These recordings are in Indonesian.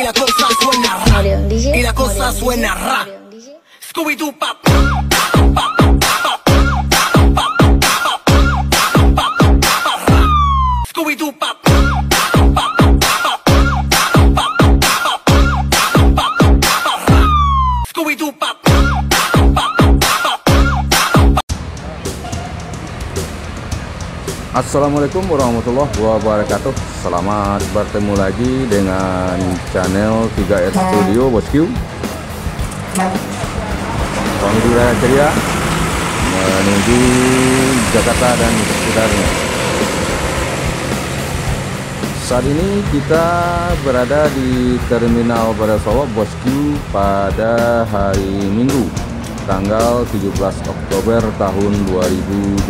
la cosa suena ra, y la cosa suena ra. Scooby-Doo pop. Scooby-Doo pop. Scooby-Doo pop. Assalamualaikum warahmatullahi wabarakatuh. Selamat bertemu lagi dengan channel 3R Studio Bosku. Pamit Raya Ceria menuju Jakarta dan sekitarnya. Saat ini kita berada di Terminal Barat Solo Bosku pada hari Minggu tanggal 17 Oktober tahun 2021,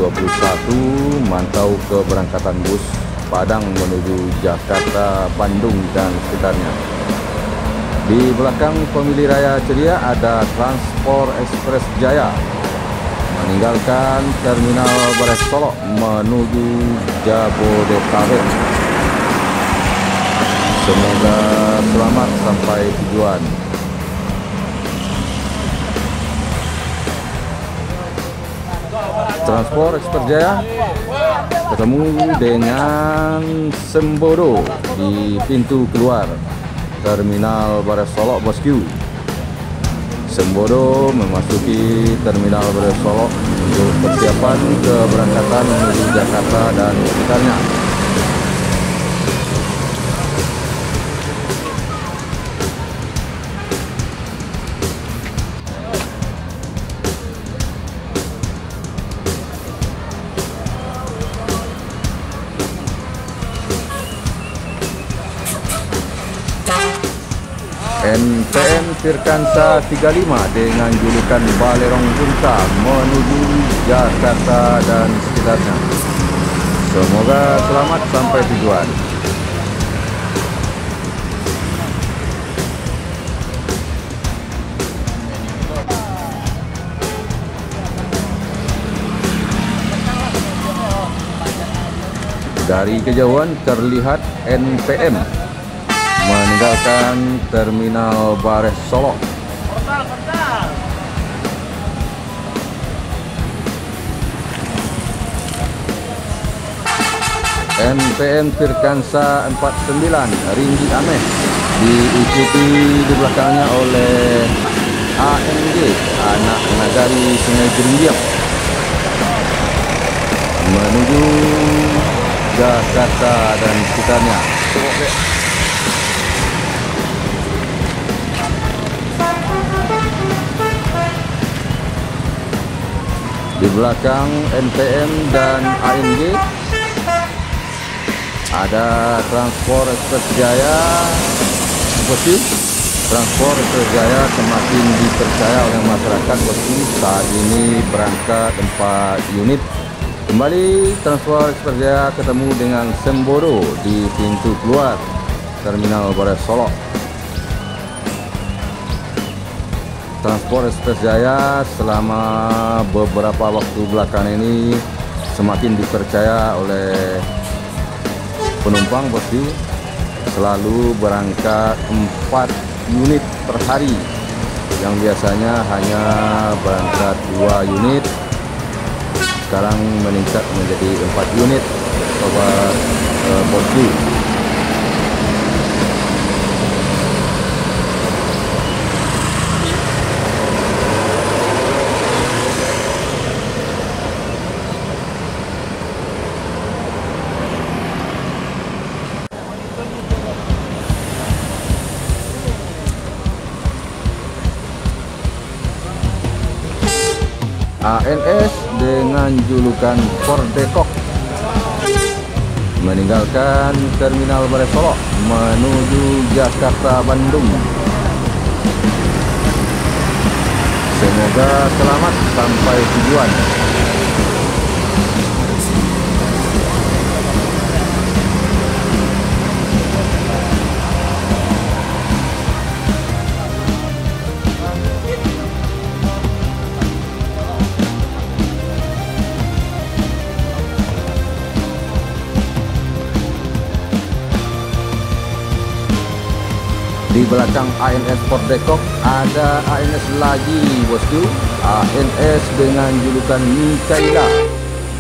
mantau keberangkatan bus Padang menuju Jakarta, Bandung dan sekitarnya. Di belakang Pemilih Raya Ceria ada Transport Express Jaya meninggalkan Terminal Barat Solo menuju Jabodetabek. Semoga selamat sampai tujuan. Transport Express Jaya ketemu dengan Semboro di pintu keluar Terminal Barat Solo Bosku. Semboro memasuki Terminal Barat Solo untuk persiapan keberangkatan menuju Jakarta dan sekitarnya. NPM Firkansa 35 dengan julukan Balerong Bunta menuju Jakarta dan sekitarnya. Semoga selamat sampai tujuan. Dari kejauhan terlihat NPM meninggalkan Terminal Barat Solo. NPM Firkansa 49 Ringgi Ameh diikuti di belakangnya oleh ANG Anak Nagari Sungai Jerindiam menuju Jakarta dan sekitarnya. Di belakang NPM dan ANG ada Transport Express Jaya. Transport Express Jaya semakin dipercaya oleh masyarakat Bosku. Saat ini berangkat 4 unit. Kembali Transport Express Jaya ketemu dengan Semboro di pintu keluar Terminal Barat Solo. Transport Express Jaya selama beberapa waktu belakangan ini semakin dipercaya oleh penumpang Bosku, selalu berangkat 4 unit per hari yang biasanya hanya berangkat 2 unit, sekarang meningkat menjadi 4 unit sobat Bosku. ANS dengan julukan Fordekok meninggalkan Terminal Barat Solo menuju Jakarta, Bandung. Semoga selamat sampai tujuan. Di belakang ANS Port Depok ada ANS lagi bosku. ANS dengan julukan Mikaela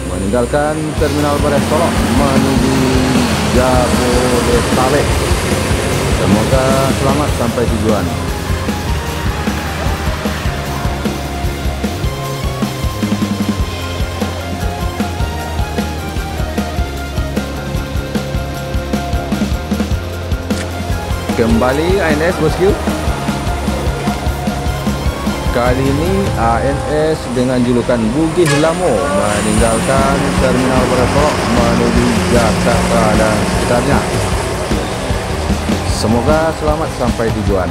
meninggalkan Terminal Beras Solok menuju Jabodetabek. Semoga selamat sampai tujuan. Kembali ANS bosku. Kali ini ANS dengan julukan Bugis Lamo meninggalkan Terminal Beras Solok menuju Jakarta dan sekitarnya. Semoga selamat sampai tujuan.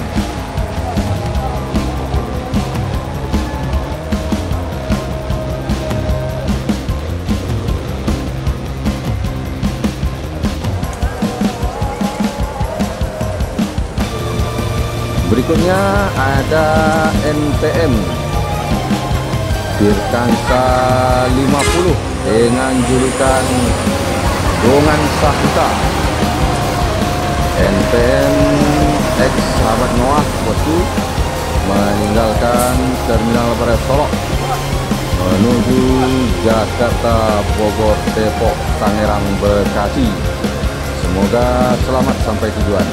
Berikutnya ada NPM Tirtansa 50 dengan julukan Gongan Sahuta. NPM ex sahabat Noah bosku meninggalkan Terminal Beras Solok menuju Jakarta, Bogor, Depok, Tangerang, Bekasi. Semoga selamat sampai tujuan.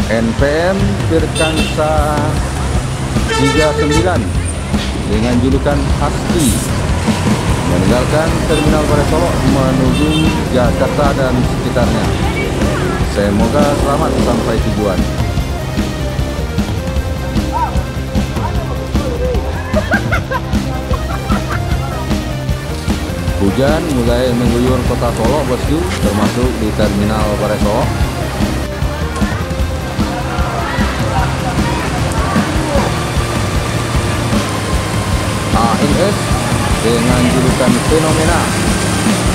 NPM Tirtansa 39 dengan julukan Husky meninggalkan Terminal Beras Solok menuju Jakarta dan sekitarnya. Semoga selamat sampai tujuan. Hujan mulai mengguyur kota Solok bosku, termasuk di Terminal Beras Solok. ANS dengan julukan Fenomena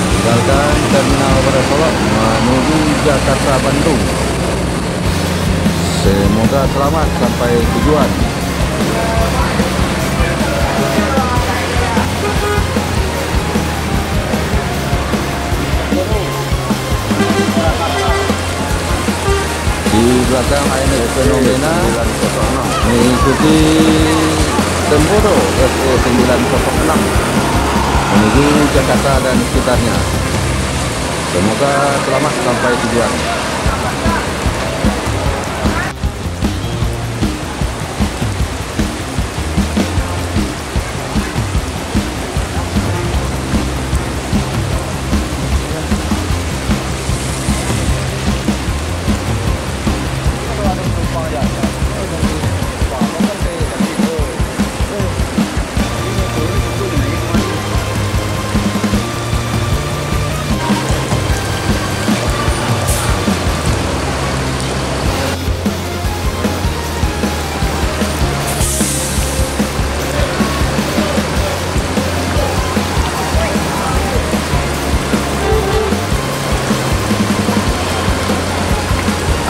meninggalkan Terminal Beras Solok menuju Jakarta, Bandung. Semoga selamat sampai tujuan. Di belakang ANS Fenomena mengikuti Semboro SE 906 menuju Jakarta dan sekitarnya. Semoga selamat sampai tujuan.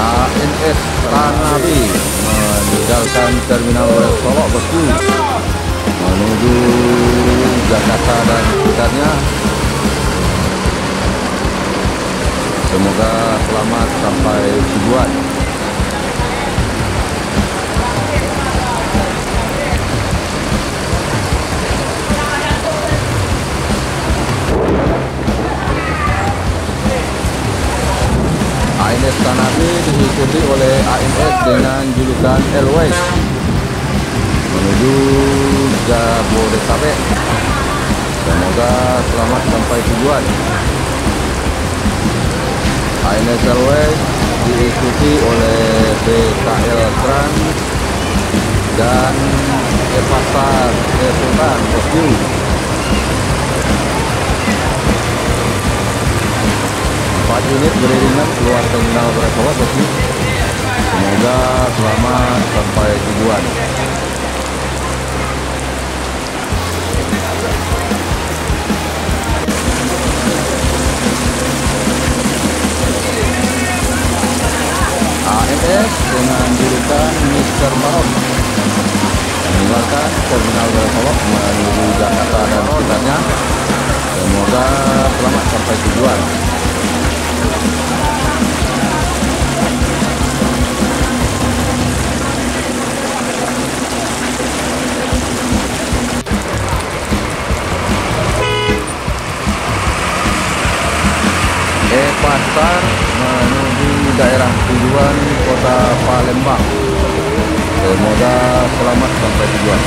ANS Tanabe meninggalkan Terminal Beras Solok bosku menuju Jakarta dan sekitarnya. Semoga selamat sampai tujuan. ANS Tanabe diikuti oleh ANS dengan julukan Airways menuju Jabodetabek. Semoga selamat sampai tujuan. ANS Airways diikuti oleh BKL Trans dan Pasar Sultan bosku. Unit beriringan keluar Terminal Beras Solok bosku. Semoga selamat sampai tujuan. ANS dengan julukan Mr. Maron meninggalkan terminal Dayakolot menuju Jakarta dan sekitarnya. Semoga selamat sampai tujuan. Pasar menuju daerah tujuan kota Palembang. Semoga selamat sampai tujuan.